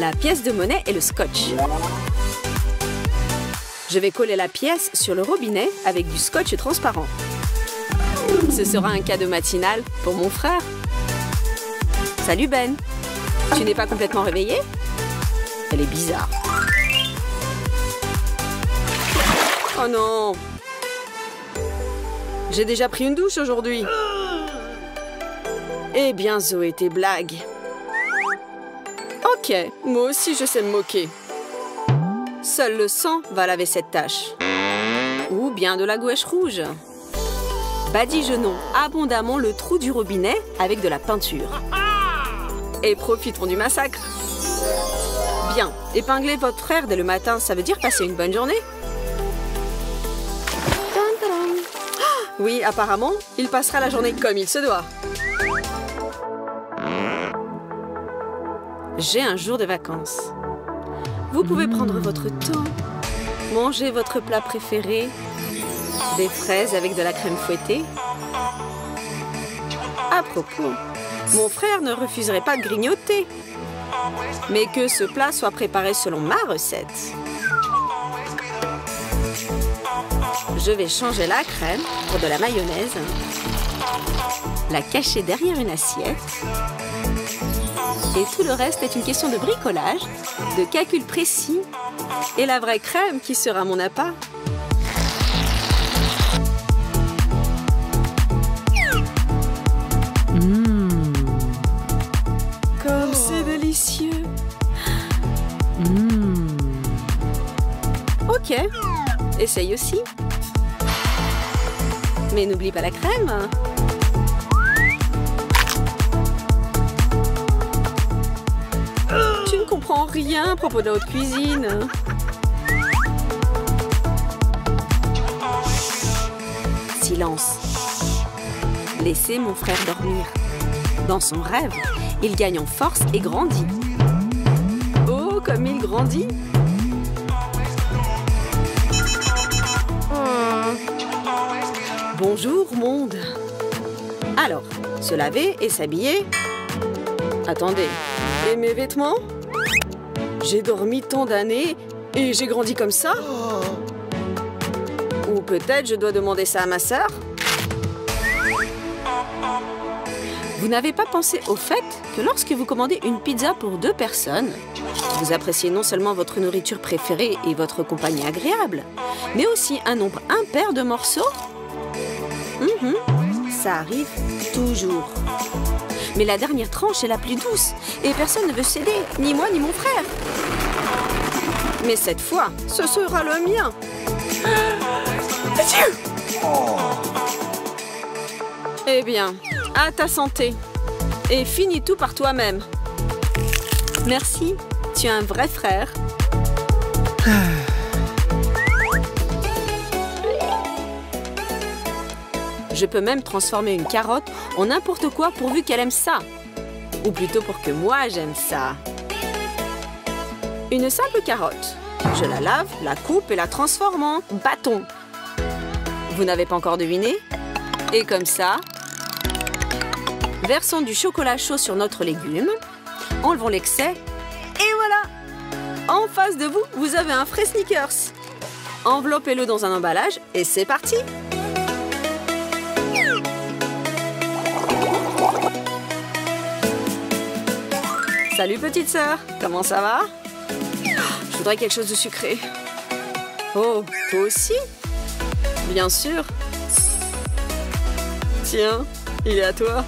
la pièce de monnaie et le scotch. Je vais coller la pièce sur le robinet avec du scotch transparent. Ce sera un cadeau matinal pour mon frère. Salut Ben. Tu n'es pas complètement réveillé? Elle est bizarre. Oh non! J'ai déjà pris une douche aujourd'hui. Eh bien, Zoé, tes blagues. Ok, moi aussi je sais me moquer. Seul le sang va laver cette tache. Ou bien de la gouache rouge. Badigeonnons abondamment le trou du robinet avec de la peinture. Et profitons du massacre. Bien, épingler votre frère dès le matin, ça veut dire passer une bonne journée. Oui, apparemment, il passera la journée comme il se doit. J'ai un jour de vacances. Vous pouvez prendre votre temps, manger votre plat préféré, des fraises avec de la crème fouettée. À propos, mon frère ne refuserait pas de grignoter, mais que ce plat soit préparé selon ma recette. Je vais changer la crème pour de la mayonnaise, la cacher derrière une assiette. Et tout le reste est une question de bricolage, de calcul précis et la vraie crème qui sera mon appât. Comme c'est délicieux. Ok, essaye aussi. Mais n'oublie pas la crème. Tu ne comprends rien à propos de la haute cuisine. Silence. Laissez mon frère dormir. Dans son rêve, il gagne en force et grandit. Oh, comme il grandit! Bonjour, monde. Alors, se laver et s'habiller. Attendez, et mes vêtements? J'ai dormi tant d'années et j'ai grandi comme ça? Ou peut-être je dois demander ça à ma sœur? Vous n'avez pas pensé au fait que lorsque vous commandez une pizza pour 2 personnes, vous appréciez non seulement votre nourriture préférée et votre compagnie agréable, mais aussi un nombre impair de morceaux? Ça arrive toujours. Mais la dernière tranche est la plus douce et personne ne veut céder, ni moi ni mon frère. Mais cette fois, ce sera le mien. Eh bien, à ta santé. Et finis tout par toi-même. Merci, tu es un vrai frère. Je peux même transformer une carotte en n'importe quoi pourvu qu'elle aime ça. Ou plutôt pour que moi j'aime ça. Une simple carotte. Je la lave, la coupe et la transforme en bâton. Vous n'avez pas encore deviné? Et comme ça, versons du chocolat chaud sur notre légume. Enlevons l'excès. Et voilà! En face de vous, vous avez un frais Snickers. Enveloppez-le dans un emballage et c'est parti! Salut petite sœur, comment ça va? Je voudrais quelque chose de sucré. Oh, toi aussi? Bien sûr. Tiens, il est à toi.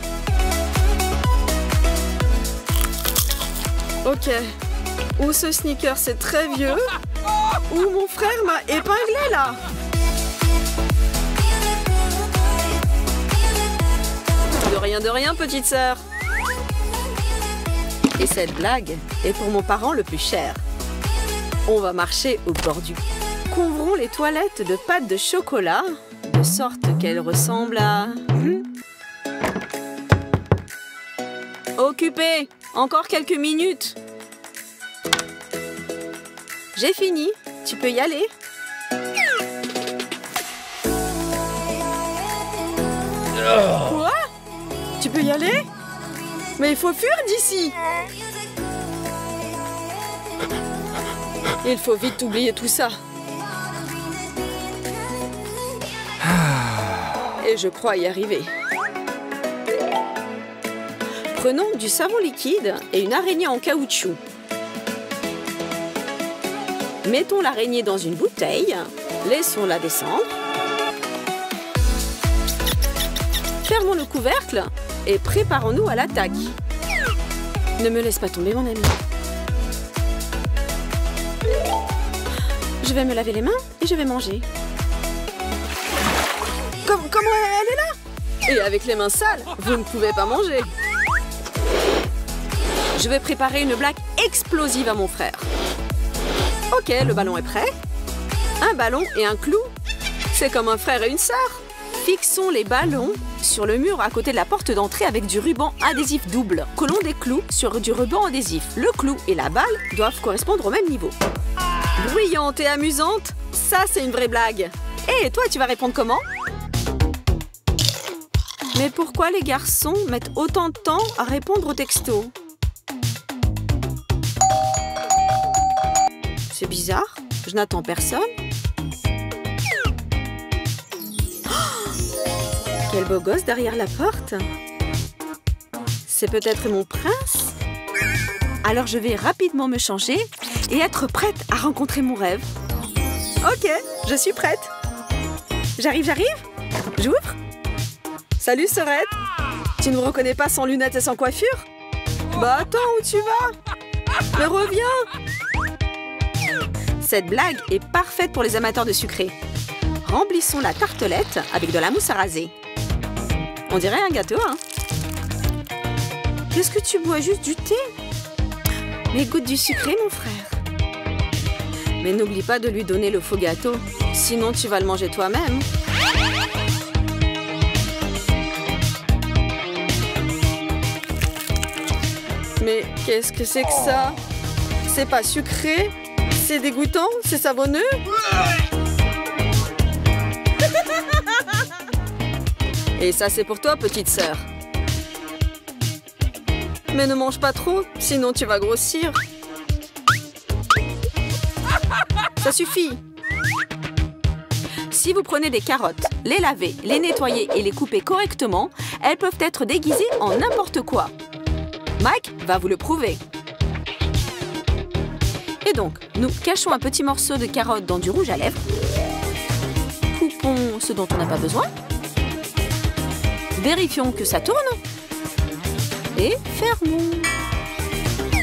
Ok. Ou ce sneaker c'est très vieux, ou mon frère m'a épinglé là. De rien, petite sœur. Et cette blague est pour mon parent le plus cher. On va marcher au bord du... Couvrons les toilettes de pâte de chocolat, de sorte qu'elles ressemblent à... Occupé! Encore quelques minutes. J'ai fini. Tu peux y aller. Quoi? Tu peux y aller? Mais il faut fuir d'ici. Il faut vite oublier tout ça. Et je crois y arriver. Prenons du savon liquide et une araignée en caoutchouc. Mettons l'araignée dans une bouteille. Laissons-la descendre. Fermons le couvercle et préparons-nous à l'attaque. Ne me laisse pas tomber, mon ami. Je vais me laver les mains et je vais manger. Comment elle est là? Et avec les mains sales, vous ne pouvez pas manger. Je vais préparer une blague explosive à mon frère. Ok, le ballon est prêt. Un ballon et un clou. C'est comme un frère et une sœur. Fixons les ballons sur le mur à côté de la porte d'entrée avec du ruban adhésif double. Collons des clous sur du ruban adhésif. Le clou et la balle doivent correspondre au même niveau. Bruyante et amusante, ça c'est une vraie blague. Et toi, tu vas répondre comment? Mais pourquoi les garçons mettent autant de temps à répondre aux textos? C'est bizarre, je n'attends personne. Oh, quel beau gosse derrière la porte. C'est peut-être mon prince? Alors je vais rapidement me changer et être prête à rencontrer mon rêve. Ok, je suis prête. J'arrive. J'ouvre. Salut, sœurette. Tu ne me reconnais pas sans lunettes et sans coiffure? Bah attends, où tu vas? Mais reviens. Cette blague est parfaite pour les amateurs de sucré. Remplissons la tartelette avec de la mousse à raser. On dirait un gâteau, hein? Qu'est-ce que tu bois? Juste du thé? Mais goûte du sucré, mon frère. Mais n'oublie pas de lui donner le faux gâteau. Sinon, tu vas le manger toi-même. Mais qu'est-ce que c'est que ça? C'est pas sucré? C'est dégoûtant? C'est savonneux? Et ça, c'est pour toi, petite sœur. Mais ne mange pas trop, sinon tu vas grossir. Ça suffit. Si vous prenez des carottes, les laver, les nettoyer et les couper correctement, elles peuvent être déguisées en n'importe quoi. Mike va vous le prouver. Et donc, nous cachons un petit morceau de carotte dans du rouge à lèvres. Coupons ce dont on n'a pas besoin. Vérifions que ça tourne. Et fermons.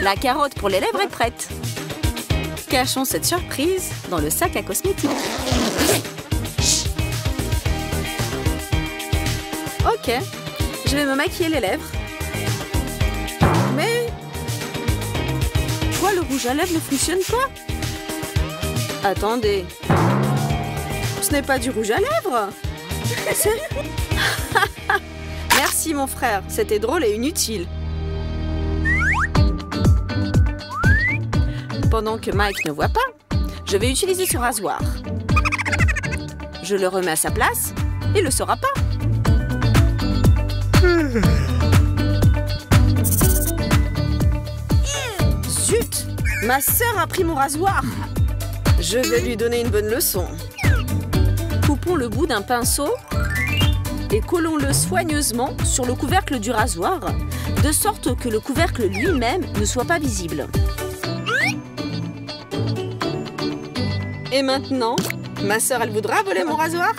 La carotte pour les lèvres est prête. Cachons cette surprise dans le sac à cosmétiques. Ok, je vais me maquiller les lèvres. Mais pourquoi le rouge à lèvres ne fonctionne pas? Attendez. Ce n'est pas du rouge à lèvres. Merci mon frère, c'était drôle et inutile. Pendant que Mike ne voit pas, je vais utiliser ce rasoir. Je le remets à sa place, il ne le saura pas. Zut! Ma sœur a pris mon rasoir. Je vais lui donner une bonne leçon. Coupons le bout d'un pinceau et collons-le soigneusement sur le couvercle du rasoir, de sorte que le couvercle lui-même ne soit pas visible. Et maintenant, ma sœur, elle voudra voler mon rasoir?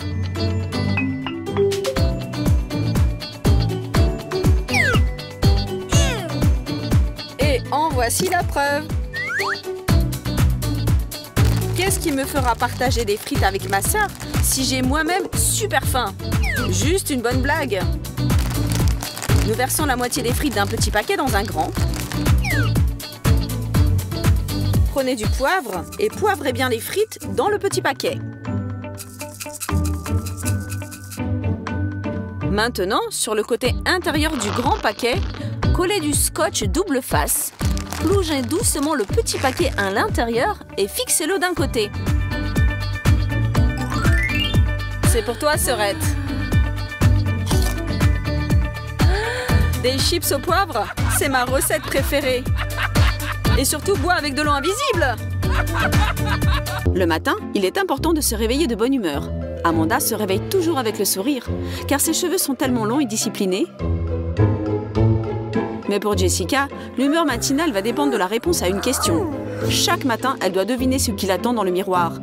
Et en voici la preuve. Qu'est-ce qui me fera partager des frites avec ma sœur si j'ai moi-même super faim? Juste une bonne blague. Nous versons la moitié des frites d'un petit paquet dans un grand. Prenez du poivre et poivrez bien les frites dans le petit paquet. Maintenant, sur le côté intérieur du grand paquet, collez du scotch double face. Plongez doucement le petit paquet à l'intérieur et fixez-le d'un côté. C'est pour toi, sœurette. Des chips au poivre, c'est ma recette préférée. Et surtout, bois avec de l'eau invisible. Le matin, il est important de se réveiller de bonne humeur. Amanda se réveille toujours avec le sourire, car ses cheveux sont tellement longs et disciplinés. Mais pour Jessica, l'humeur matinale va dépendre de la réponse à une question. Chaque matin, elle doit deviner ce qui l'attend dans le miroir.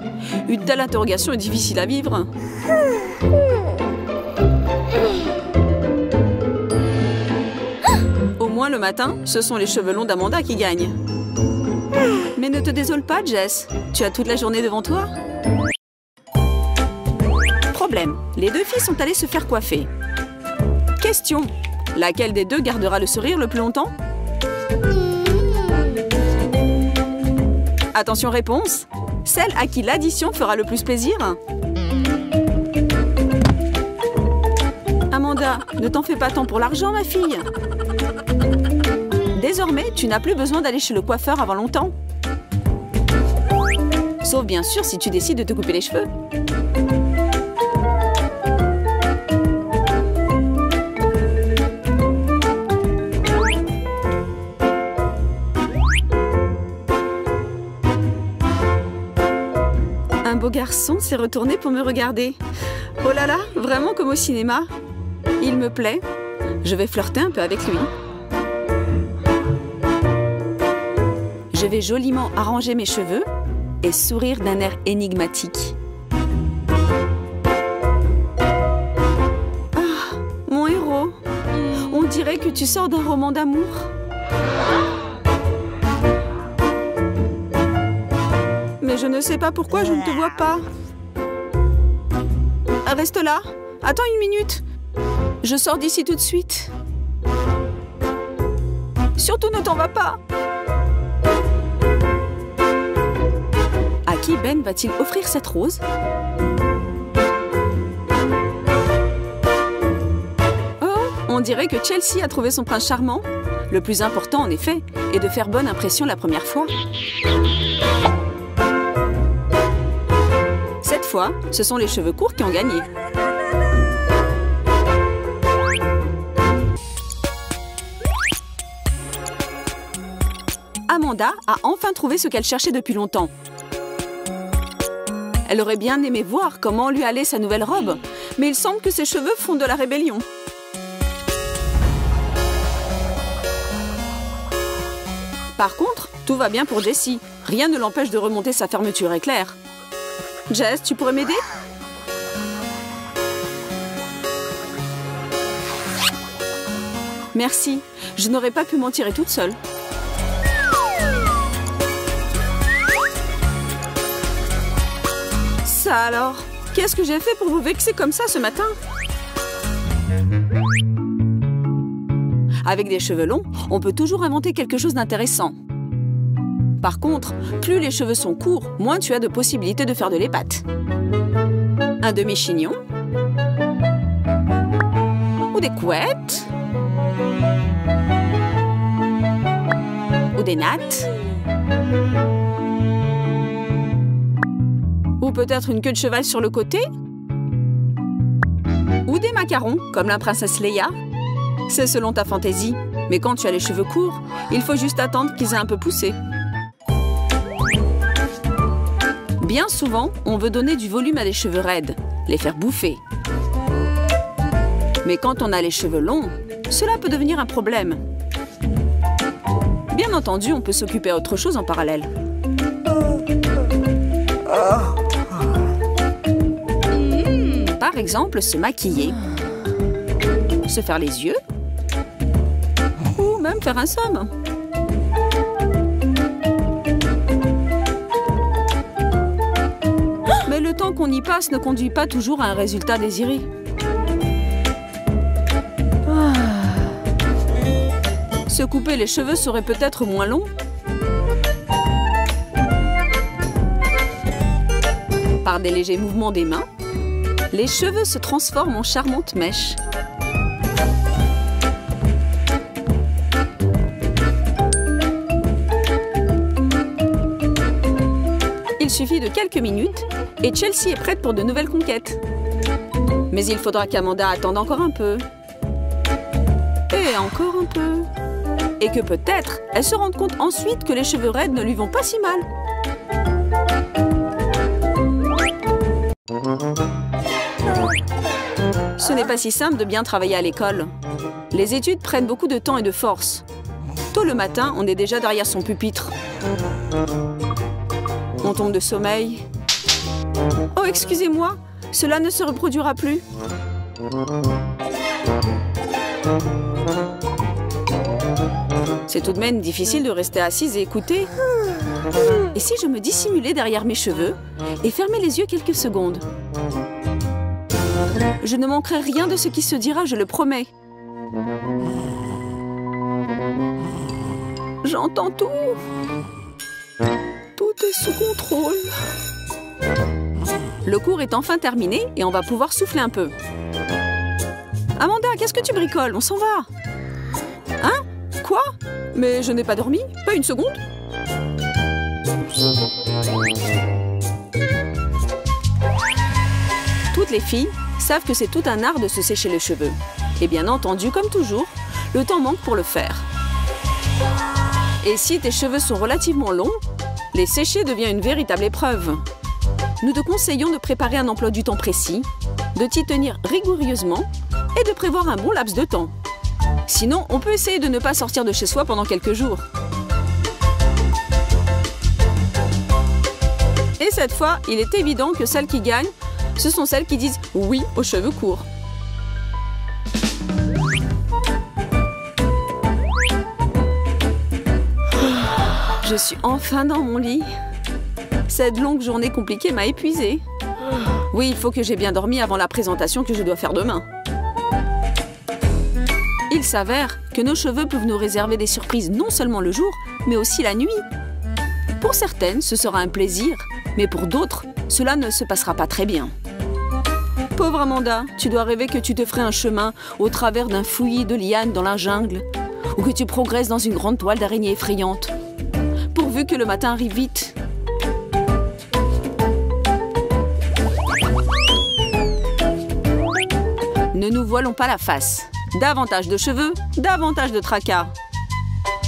Une telle interrogation est difficile à vivre. Au moins le matin, ce sont les cheveux longs d'Amanda qui gagnent. Mais ne te désole pas, Jess. Tu as toute la journée devant toi. Problème, les deux filles sont allées se faire coiffer. Question, laquelle des deux gardera le sourire le plus longtemps? Attention, réponse. Celle à qui l'addition fera le plus plaisir. Amanda, ne t'en fais pas tant pour l'argent, ma fille. Désormais, tu n'as plus besoin d'aller chez le coiffeur avant longtemps. Sauf bien sûr si tu décides de te couper les cheveux. Un beau garçon s'est retourné pour me regarder. Oh là là, vraiment comme au cinéma. Il me plaît. Je vais flirter un peu avec lui. Je vais joliment arranger mes cheveux et sourire d'un air énigmatique. Ah, mon héros. On dirait que tu sors d'un roman d'amour. Mais je ne sais pas pourquoi je ne te vois pas. Reste là. Attends une minute. Je sors d'ici tout de suite. Surtout ne t'en vas pas. À qui Ben va-t-il offrir cette rose? Oh, on dirait que Chelsea a trouvé son prince charmant. Le plus important, en effet, est de faire bonne impression la première fois. Cette fois, ce sont les cheveux courts qui ont gagné. Amanda a enfin trouvé ce qu'elle cherchait depuis longtemps. Elle aurait bien aimé voir comment lui allait sa nouvelle robe, mais il semble que ses cheveux font de la rébellion. Par contre, tout va bien pour Jessie. Rien ne l'empêche de remonter sa fermeture éclair. Jess, tu pourrais m'aider? Merci, je n'aurais pas pu m'en tirer toute seule. Ça alors, qu'est-ce que j'ai fait pour vous vexer comme ça ce matin? Avec des cheveux longs, on peut toujours inventer quelque chose d'intéressant. Par contre, plus les cheveux sont courts, moins tu as de possibilités de faire de l'épate. Un demi-chignon. Ou des couettes. Ou des nattes. Ou peut-être une queue de cheval sur le côté. Ou des macarons, comme la princesse Leia. C'est selon ta fantaisie. Mais quand tu as les cheveux courts, il faut juste attendre qu'ils aient un peu poussé. Bien souvent, on veut donner du volume à des cheveux raides, les faire bouffer. Mais quand on a les cheveux longs, cela peut devenir un problème. Bien entendu, on peut s'occuper à autre chose en parallèle. Par exemple, se maquiller, se faire les yeux, ou même faire un somme. Mais le temps qu'on y passe ne conduit pas toujours à un résultat désiré. Se couper les cheveux serait peut-être moins long. Par des légers mouvements des mains, les cheveux se transforment en charmantes mèches. Il suffit de quelques minutes et Chelsea est prête pour de nouvelles conquêtes. Mais il faudra qu'Amanda attende encore un peu. Et encore un peu. Et que peut-être, elle se rende compte ensuite que les cheveux raides ne lui vont pas si mal. Ce n'est pas si simple de bien travailler à l'école. Les études prennent beaucoup de temps et de force. Tôt le matin, on est déjà derrière son pupitre. On tombe de sommeil. Oh, excusez-moi, cela ne se reproduira plus. C'est tout de même difficile de rester assise et écouter. Et si je me dissimulais derrière mes cheveux et fermais les yeux quelques secondes? Je ne manquerai rien de ce qui se dira, je le promets. J'entends tout. Tout est sous contrôle. Le cours est enfin terminé et on va pouvoir souffler un peu. Amanda, qu'est-ce que tu bricoles? On s'en va. Hein? Quoi? Mais je n'ai pas dormi? Pas une seconde? Toutes les filles savent que c'est tout un art de se sécher les cheveux. Et bien entendu, comme toujours, le temps manque pour le faire. Et si tes cheveux sont relativement longs, les sécher devient une véritable épreuve. Nous te conseillons de préparer un emploi du temps précis, de t'y tenir rigoureusement et de prévoir un bon laps de temps. Sinon, on peut essayer de ne pas sortir de chez soi pendant quelques jours. Et cette fois, il est évident que celles qui gagnent, ce sont celles qui disent oui aux cheveux courts. Je suis enfin dans mon lit. Cette longue journée compliquée m'a épuisée. Oui, il faut que j'ai bien dormi avant la présentation que je dois faire demain. Il s'avère que nos cheveux peuvent nous réserver des surprises non seulement le jour, mais aussi la nuit. Pour certaines, ce sera un plaisir, mais pour d'autres, cela ne se passera pas très bien. Pauvre Amanda, tu dois rêver que tu te ferais un chemin au travers d'un fouillis de lianes dans la jungle, ou que tu progresses dans une grande toile d'araignée effrayante. Pourvu que le matin arrive vite. Ne nous voilons pas la face. Davantage de cheveux, davantage de tracas.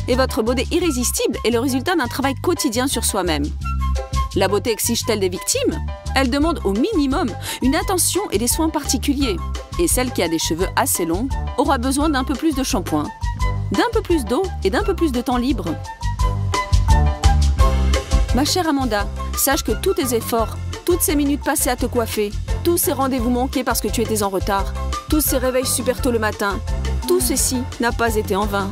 Et votre beauté irrésistible est le résultat d'un travail quotidien sur soi-même. La beauté exige-t-elle des victimes? Elle demande au minimum une attention et des soins particuliers. Et celle qui a des cheveux assez longs aura besoin d'un peu plus de shampoing, d'un peu plus d'eau et d'un peu plus de temps libre. Ma chère Amanda, sache que tous tes efforts, toutes ces minutes passées à te coiffer, tous ces rendez-vous manqués parce que tu étais en retard, tous ces réveils super tôt le matin, tout ceci n'a pas été en vain.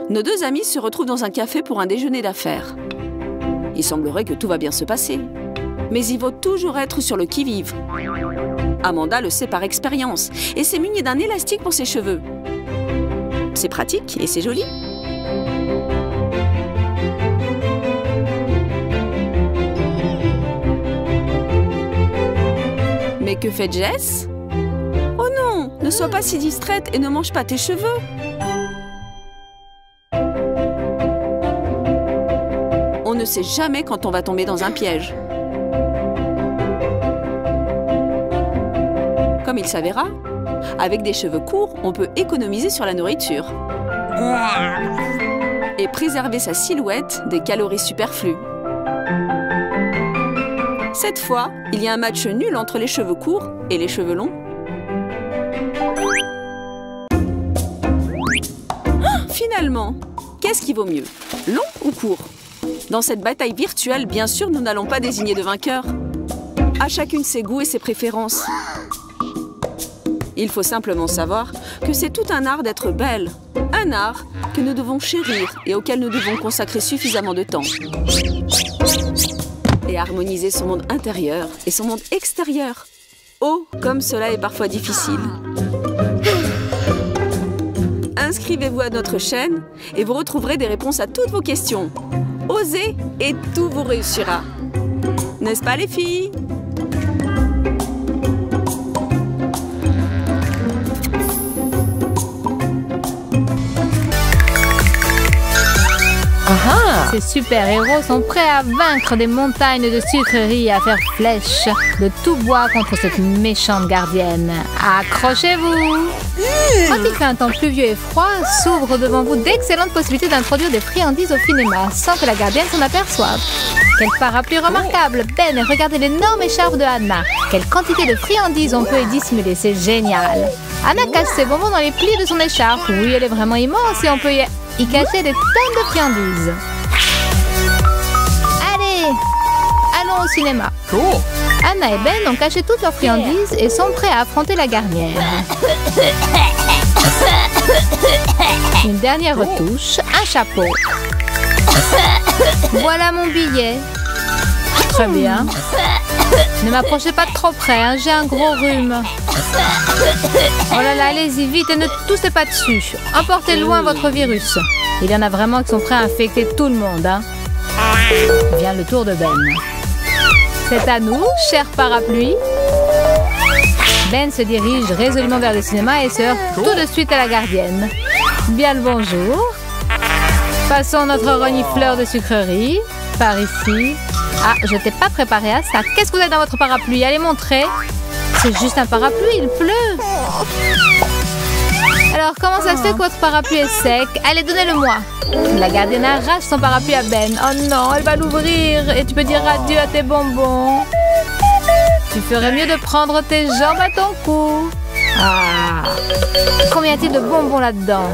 Nos deux amis se retrouvent dans un café pour un déjeuner d'affaires. Il semblerait que tout va bien se passer. Mais il vaut toujours être sur le qui-vive. Amanda le sait par expérience et s'est munie d'un élastique pour ses cheveux. C'est pratique et c'est joli. Mais que fait Jess? Oh non, ne sois pas si distraite et ne mange pas tes cheveux. On ne sait jamais quand on va tomber dans un piège. Comme il s'avéra, avec des cheveux courts, on peut économiser sur la nourriture et préserver sa silhouette des calories superflues. Cette fois, il y a un match nul entre les cheveux courts et les cheveux longs. Finalement, qu'est-ce qui vaut mieux, long ou court? Dans cette bataille virtuelle, bien sûr, nous n'allons pas désigner de vainqueur. À chacune ses goûts et ses préférences. Il faut simplement savoir que c'est tout un art d'être belle. Un art que nous devons chérir et auquel nous devons consacrer suffisamment de temps. Et harmoniser son monde intérieur et son monde extérieur. Oh, comme cela est parfois difficile. Inscrivez-vous à notre chaîne et vous retrouverez des réponses à toutes vos questions. Osez et tout vous réussira. N'est-ce pas les filles? Ces super-héros sont prêts à vaincre des montagnes de sucreries et à faire flèche de tout bois contre cette méchante gardienne. Accrochez-vous! Quand il fait un temps pluvieux et froid, s'ouvrent devant vous d'excellentes possibilités d'introduire des friandises au cinéma sans que la gardienne s'en aperçoive. Quel parapluie remarquable! Ben, et regardez l'énorme écharpe de Anna. Quelle quantité de friandises on peut y dissimuler, c'est génial! Anna cache ses bonbons dans les plis de son écharpe. Oui, elle est vraiment immense et on peut y cacher des tonnes de friandises. Allez, allons au cinéma. Anna et Ben ont caché toutes leurs friandises et sont prêts à affronter la gardienne. Une dernière retouche, un chapeau. Voilà mon billet. Très bien. Ne m'approchez pas de trop près, hein, j'ai un gros rhume. Oh là là, allez-y vite et ne toussez pas dessus. Emportez loin votre virus. Il y en a vraiment qui sont prêts à infecter tout le monde. Hein. Vient le tour de Ben. C'est à nous, cher parapluie. Ben se dirige résolument vers le cinéma et se heurte tout de suite à la gardienne. Bien le bonjour. Passons notre renifleur de sucreries. Par ici. Ah, je t'ai pas préparé à ça. Qu'est-ce que vous avez dans votre parapluie? Allez montrer. C'est juste un parapluie, il pleut. Alors, comment ça se fait que votre parapluie est sec? Allez, donnez-le-moi. La gardienne arrache son parapluie à Ben. Oh non, elle va l'ouvrir. Et tu peux dire adieu à tes bonbons. Tu ferais mieux de prendre tes jambes à ton cou. Ah. Combien y a-t-il de bonbons là-dedans?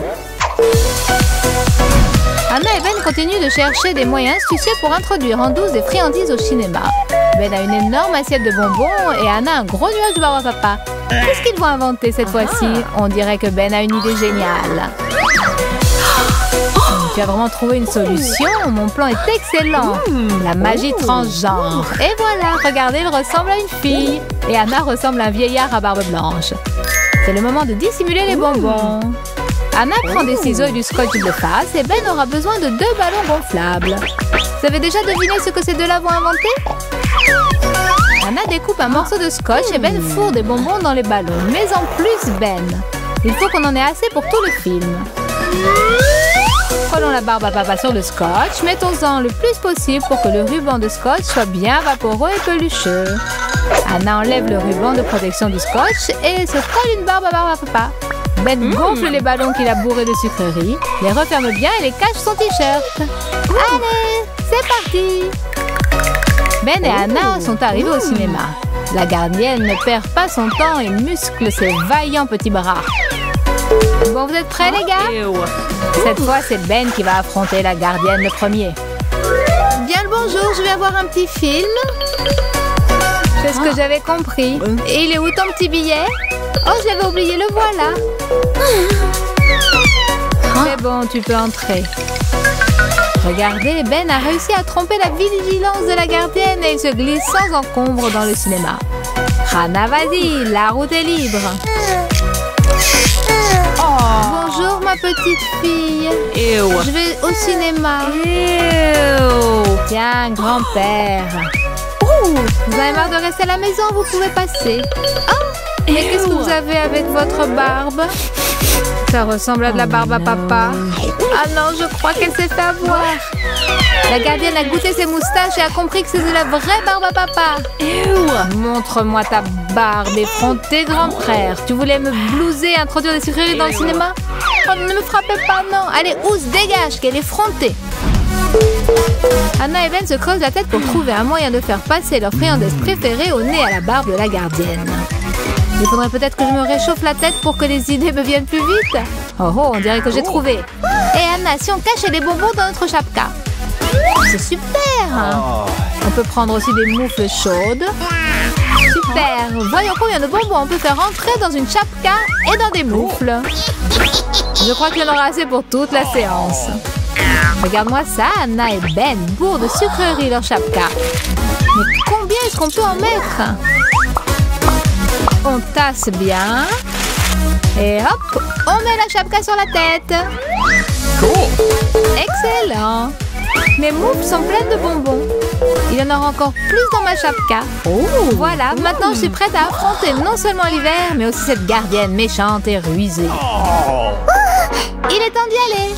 Anna et Ben continuent de chercher des moyens astucieux pour introduire en douce des friandises au cinéma. Ben a une énorme assiette de bonbons et Anna un gros nuage de barbe à papa. Qu'est-ce qu'ils vont inventer cette fois-ci? On dirait que Ben a une idée géniale. Tu as vraiment trouvé une solution? Mon plan est excellent. La magie transgenre. Et voilà, regardez, il ressemble à une fille. Et Anna ressemble à un vieillard à barbe blanche. C'est le moment de dissimuler les bonbons. Anna prend des ciseaux et du scotch de face et Ben aura besoin de 2 ballons gonflables. Vous avez déjà deviné ce que ces deux-là vont inventer? Anna découpe un morceau de scotch et Ben fourre des bonbons dans les ballons. Mais en plus, Ben, il faut qu'on en ait assez pour tout le film. Collons la barbe à papa sur le scotch. Mettons-en le plus possible pour que le ruban de scotch soit bien vaporeux et pelucheux. Anna enlève le ruban de protection du scotch et se colle une barbe à papa. Ben gonfle les ballons qu'il a bourrés de sucreries, les referme bien et les cache son t-shirt. Allez, c'est parti! Ben et Anna sont arrivés au cinéma. La gardienne ne perd pas son temps et muscle ses vaillants petits bras. Bon, vous êtes prêts les gars? Cette fois, c'est Ben qui va affronter la gardienne le premier. Bien le bonjour, je viens voir un petit film. C'est ce que j'avais compris. Et il est où ton petit billet? Oh, je l'avais oublié, le voilà. C'est bon, tu peux entrer. Regardez, Ben a réussi à tromper la vigilance de la gardienne et il se glisse sans encombre dans le cinéma. Hannah, vas-y, la route est libre. Bonjour, ma petite fille. Je vais au cinéma. Tiens, grand-père. Vous avez marre de rester à la maison, vous pouvez passer. Oh, mais qu'est-ce que vous avez avec votre barbe? Ça ressemble à de la barbe à papa. Ah non, je crois qu'elle s'est fait avoir. La gardienne a goûté ses moustaches et a compris que c'est de la vraie barbe à papa. Montre-moi ta barbe effrontée, grand frère. Tu voulais me blouser et introduire des sucreries dans le cinéma? Oh, ne me frappez pas, non. Allez, Ous, dégage, qu'elle est effrontée. Anna et Ben se creusent la tête pour trouver un moyen de faire passer leur friandise préférée au nez à la barbe de la gardienne. Il faudrait peut-être que je me réchauffe la tête pour que les idées me viennent plus vite. Oh oh, on dirait que j'ai trouvé. Et Anna, si on cachait les bonbons dans notre chapka? C'est super. On peut prendre aussi des moufles chaudes. Super. Voyons combien de bonbons on peut faire entrer dans une chapka et dans des moufles. Je crois qu'il y en aura assez pour toute la séance. Regarde-moi ça, Anna et Ben bourrent de sucreries leur chapka. Mais combien est-ce qu'on peut en mettre? On tasse bien. Et hop, on met la chapka sur la tête. Excellent. Mes moufles sont pleines de bonbons. Il y en aura encore plus dans ma chapka. Voilà, maintenant je suis prête à affronter non seulement l'hiver, mais aussi cette gardienne méchante et rusée. Il est temps d'y aller.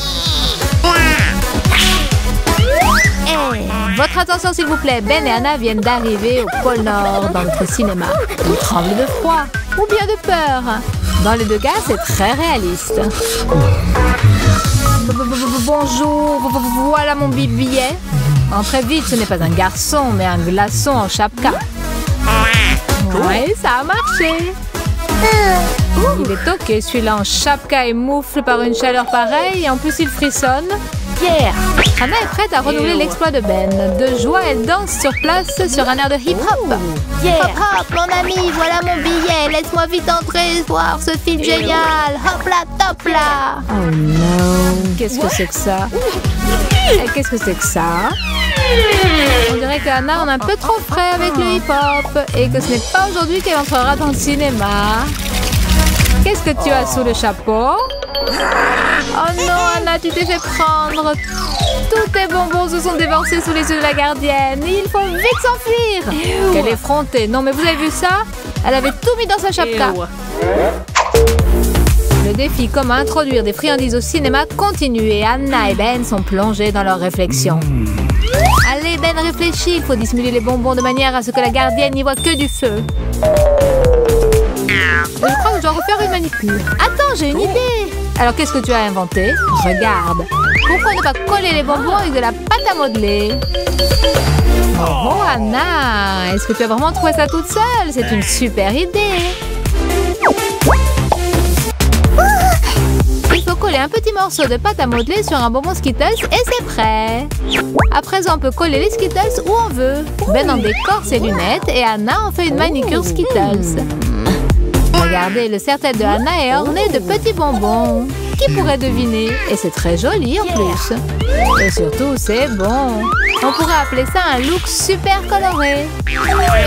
Votre attention s'il vous plaît, Ben et Anna viennent d'arriver au pôle Nord dans notre cinéma. Ils tremblent de froid ou bien de peur. Dans les deux cas, c'est très réaliste. Bonjour, voilà mon billet. Entrez vite, ce n'est pas un garçon, mais un glaçon en chapka. Oui, ça a marché. Il est ok, celui-là en chapka et moufle par une chaleur pareille, et en plus il frissonne. Yeah. Anna est prête à renouveler l'exploit de Ben. De joie, elle danse sur place sur un air de hip-hop. Yeah. Hop hop, mon ami, voilà mon billet. Laisse-moi vite entrer, voir ce film génial. Hop là, top là. Oh non. Qu'est-ce que c'est que ça? Qu'est-ce que c'est que ça? On dirait qu'Anna en a un peu trop frais avec le hip-hop. Et que ce n'est pas aujourd'hui qu'elle entrera dans le cinéma. Qu'est-ce que tu as sous le chapeau? Oh non, Anna, tu t'es fait prendre. Tous tes bonbons se sont déversés sous les yeux de la gardienne. Il faut vite s'enfuir. Quelle effrontée. Non, mais vous avez vu ça? Elle avait tout mis dans sa chapka. Le défi comment introduire des friandises au cinéma continue et Anna et Ben sont plongés dans leurs réflexions. Allez, Ben, réfléchis. Il faut dissimuler les bonbons de manière à ce que la gardienne n'y voit que du feu. Je crois que je dois refaire une manicure. Attends, j'ai une idée. Alors, qu'est-ce que tu as inventé? Regarde. Pourquoi ne pas coller les bonbons avec de la pâte à modeler? Oh, Anna, est-ce que tu as vraiment trouvé ça toute seule? C'est une super idée. Il faut coller un petit morceau de pâte à modeler sur un bonbon Skittles et c'est prêt. À présent, on peut coller les Skittles où on veut. Ben en décore ses lunettes et Anna en fait une manicure Skittles. Regardez, le serre-tête de Anna est orné de petits bonbons. Qui pourrait deviner? Et c'est très joli en plus. Et surtout, c'est bon. On pourrait appeler ça un look super coloré.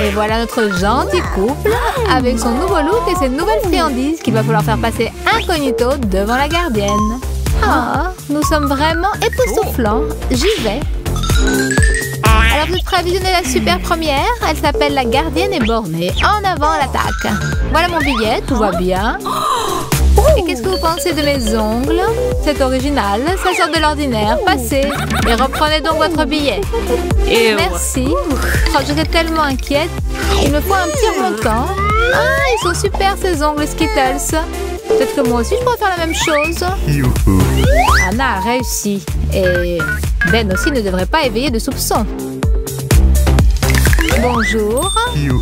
Et voilà notre gentil couple avec son nouveau look et ses nouvelles friandises qu'il va falloir faire passer incognito devant la gardienne. Ah, nous sommes vraiment époustouflants. J'y vais. Alors, vous êtes prêts à visionner la super première? Elle s'appelle La gardienne est bornée. En avant, l'attaque. Voilà mon billet, tout va bien. Et qu'est-ce que vous pensez de mes ongles? C'est original, ça sort de l'ordinaire. Passez et reprenez donc votre billet. Merci. Oh, j'étais tellement inquiète. Il me faut un petit remontant. Ah, ils sont super ces ongles Skittles. Peut-être que moi aussi je pourrais faire la même chose. Anna a réussi. Et Ben aussi ne devrait pas éveiller de soupçons. Bonjour.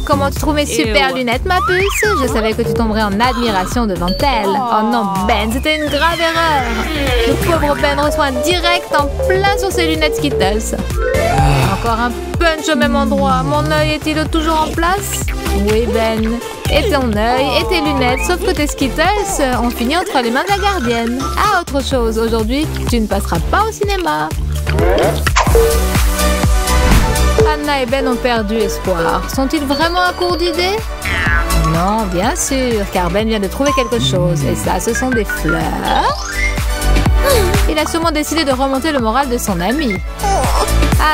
Comment tu trouves mes super lunettes, ma puce? Je savais que tu tomberais en admiration devant elles. Oh non, Ben, c'était une grave erreur. Le pauvre Ben reçoit un direct en plein sur ses lunettes Skittles. Encore un punch au même endroit. Mon œil est-il toujours en place? Oui, Ben. Et ton œil et tes lunettes, sauf que tes Skittles ont fini entre les mains de la gardienne. Ah, autre chose, aujourd'hui, tu ne passeras pas au cinéma. Anna et Ben ont perdu espoir. Sont-ils vraiment à court d'idées? Non, bien sûr, car Ben vient de trouver quelque chose. Et ça, ce sont des fleurs. Il a sûrement décidé de remonter le moral de son ami.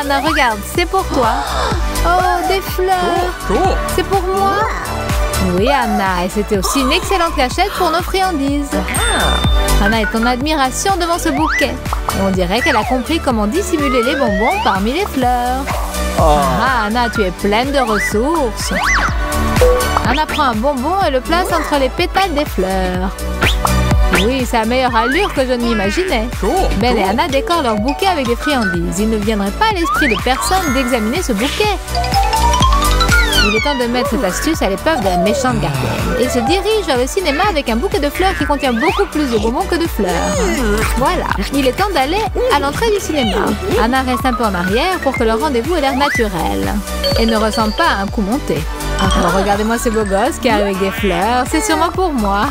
Anna, regarde, c'est pour toi. Oh, des fleurs. C'est pour moi? Oui, Anna, et c'était aussi une excellente cachette pour nos friandises. Anna est en admiration devant ce bouquet. Et on dirait qu'elle a compris comment dissimuler les bonbons parmi les fleurs. Ah, Anna, tu es pleine de ressources. Anna prend un bonbon et le place entre les pétales des fleurs. Oui, c'est la meilleure allure que je ne m'imaginais. Ben et Anna décorent leur bouquet avec des friandises. Il ne viendrait pas à l'esprit de personne d'examiner ce bouquet. Il est temps de mettre cette astuce à l'épreuve de la méchante gardienne. Il se dirige vers le cinéma avec un bouquet de fleurs qui contient beaucoup plus de bonbons que de fleurs. Voilà, il est temps d'aller à l'entrée du cinéma. Anna reste un peu en arrière pour que le rendez-vous ait l'air naturel et ne ressemble pas à un coup monté. Alors regardez-moi ce beau gosse qui arrive avec des fleurs, c'est sûrement pour moi.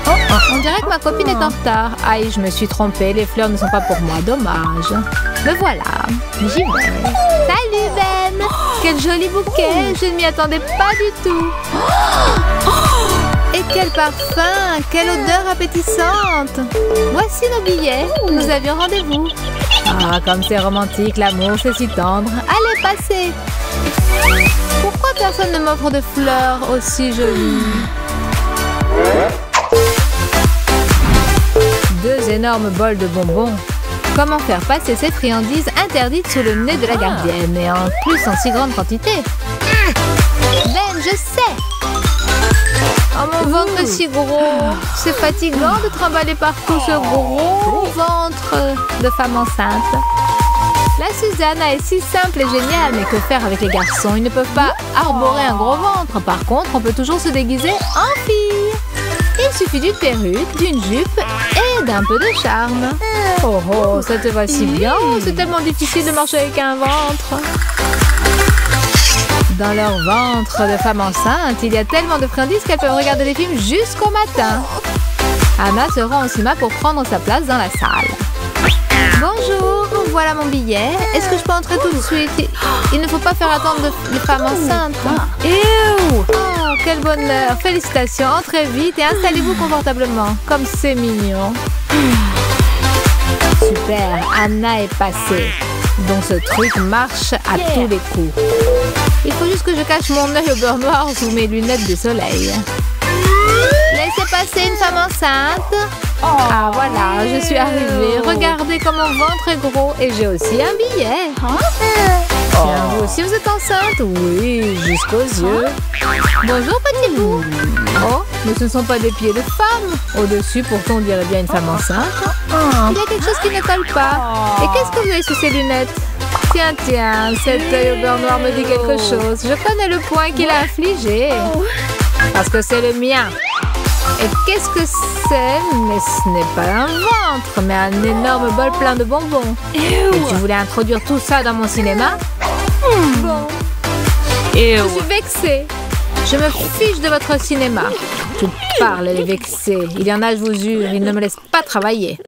Oh, on dirait que ma copine est en retard. Aïe, je me suis trompée, les fleurs ne sont pas pour moi, dommage. Me voilà, j'y vais. Salut Ben! Quel joli bouquet, je ne m'y attendais pas du tout. Et quel parfum, quelle odeur appétissante. Voici nos billets, nous avions rendez-vous. Ah, comme c'est romantique, l'amour, c'est si tendre. Allez, passez. Pourquoi personne ne m'offre de fleurs aussi jolies? Deux énormes bols de bonbons. Comment faire passer ces friandises interdites sous le nez de la gardienne, et en plus en si grande quantité? Ben, je sais! Oh, mon ventre est si gros! C'est fatigant de trimballer partout ce gros ventre de femme enceinte. La Susanna est si simple et géniale, mais que faire avec les garçons? Ils ne peuvent pas arborer un gros ventre. Par contre, on peut toujours se déguiser en fille. Il suffit d'une perruque, d'une jupe et d'un peu de charme. Oh oh, ça te va si bien. C'est tellement difficile de marcher avec un ventre. Dans leur ventre de femme enceinte, il y a tellement de friandises qu'elles peuvent regarder des films jusqu'au matin. Anna se rend au cinéma pour prendre sa place dans la salle. Bonjour, voilà mon billet. Est-ce que je peux entrer tout de suite? Il ne faut pas faire attendre les femmes enceintes. Oh, quel bonheur! Félicitations, entrez vite et installez-vous confortablement. Comme c'est mignon. Super, Anna est passée. Donc ce truc marche à tous les coups. Il faut juste que je cache mon œil au beurre noir sous mes lunettes de soleil. Laissez passer une femme enceinte. Ah voilà, je suis arrivée. Regardez comme mon ventre est gros et j'ai aussi un billet. Tiens, vous aussi vous êtes enceinte? Oui, jusqu'aux yeux. Bonjour petit bout. Oh, mais ce ne sont pas des pieds de femme. Au-dessus, pourtant on dirait bien une femme enceinte. Il y a quelque chose qui ne colle pas. Et qu'est-ce que vous avez sous ces lunettes? Tiens, tiens, cet œil au beurre noir me dit quelque chose. Je connais le point qu'il a infligé. Parce que c'est le mien. Et qu'est-ce que c'est? Mais ce n'est pas un ventre, mais un énorme bol plein de bonbons. Et tu voulais introduire tout ça dans mon cinéma? Bon. Je suis vexée. Je me fiche de votre cinéma. Je parle, elle est vexée. Il y en a, je vous jure, ils ne me laissent pas travailler.